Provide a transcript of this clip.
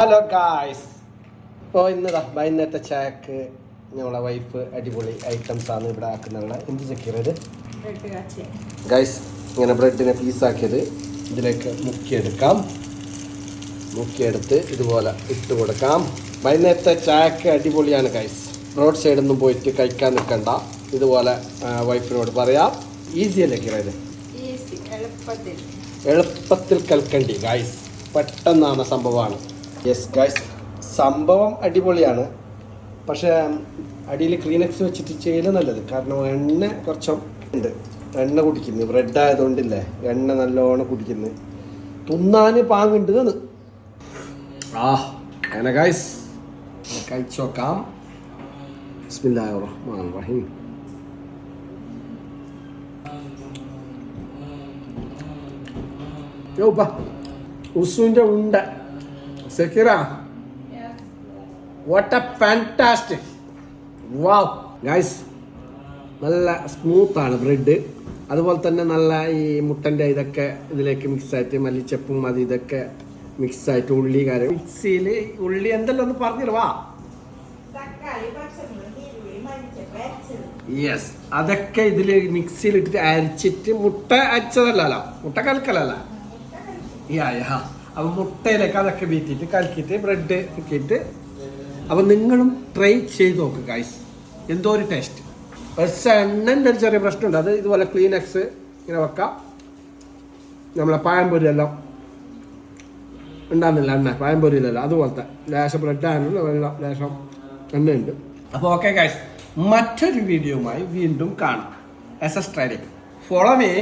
Hello guys, ഇപ്പോൾ ഇന്നതാ വൈകുന്നേരത്തെ ചായക്ക് ഞങ്ങളെ വൈഫ് അടിപൊളി ഐറ്റംസ് ആണ് ഇവിടെ ആക്കുന്നത്. എന്ത് ചെക്കിയത് ഗായ്സ്? ഇങ്ങനെ ബ്രെഡിനെ പീസാക്കിയത് ഇതിലേക്ക് മുക്കിയെടുത്ത് ഇതുപോലെ ഇട്ട് കൊടുക്കാം. വൈകുന്നേരത്തെ ചായക്ക് അടിപൊളിയാണ് ഗായ്സ്. റോഡ് സൈഡൊന്നും പോയിട്ട് കഴിക്കാൻ നിൽക്കണ്ട, ഇതുപോലെ വൈഫിനോട് പറയാം. ഈസി അല്ലേ കിറത്? എളുപ്പത്തിൽ കൽക്കണ്ടി ഗായ്സ്, പെട്ടെന്നാണ് സംഭവമാണ്. യെസ് ഗായ്സ്, സംഭവം അടിപൊളിയാണ്. പക്ഷേ അടിയിൽ ക്ലീനക്സ് വെച്ചിട്ട് ചെയ്യല് നല്ലത്. കാരണം എണ്ണ കുറച്ചും ഉണ്ട്, എണ്ണ കുടിക്കുന്നു. ബ്രെഡ് ആയതുകൊണ്ടില്ലേ എണ്ണ നല്ലോണം കുടിക്കുന്നു. തിന്നാന് പാങ്ങുണ്ട് അങ്ങനെ ഗായ്സ് കഴിച്ചു നോക്കാം. ബിസ്മില്ലാഹിർ റഹ്മാനിർ റഹീം. ഉസുവിന്റെ ഉണ്ട സെക്കിറ, what a fantastic. Wow guys, നല്ല സ്മൂത്താണ് ബ്രെഡ്. അതുപോലെ തന്നെ നല്ല ഈ മുട്ടൻ്റെ ഇതൊക്കെ ഇതിലേക്ക് മിക്സായിട്ട്, മല്ലിച്ചപ്പും അത് ഇതൊക്കെ മിക്സായിട്ട്, ഉള്ളി കാര്യം മിക്സിയിൽ ഉള്ളി എന്തെല്ലാം ഒന്ന് പറഞ്ഞിരുവാ. യെസ്, അതൊക്കെ ഇതിൽ മിക്സിയിൽ ഇട്ടിട്ട് അരച്ചിട്ട്, മുട്ട അരച്ചതല്ലോ, മുട്ട കലക്കലല്ല. അപ്പം മുട്ടയിലേക്ക് അതൊക്കെ വീട്ടിയിട്ട് കലക്കിയിട്ട് ബ്രെഡ് ഇട്ടിട്ട്, അപ്പം നിങ്ങളും ട്രൈ ചെയ്ത് നോക്കുക ഗൈസ്. എന്തോ ഒരു ടേസ്റ്റ്. പക്ഷേ എണ്ണൻ്റെ ഒരു ചെറിയ പ്രശ്നമുണ്ട്. അത് ഇതുപോലെ ക്ലീനക്സ് ഇങ്ങനെ വെക്കാം. നമ്മളെ പഴംപൊരി എല്ലാം ഉണ്ടാകുന്നില്ല, എണ്ണ പഴംപൊരിയിലല്ല, അതുപോലത്തെ ലേശം ബ്രെഡാണല്ലോ, വെള്ളം ലേശം എണ്ണയുണ്ട്. അപ്പോൾ ഓക്കെ ഗൈസ്, മറ്റൊരു വീഡിയോയുമായി വീണ്ടും കാണാം. S S trading. Follow me.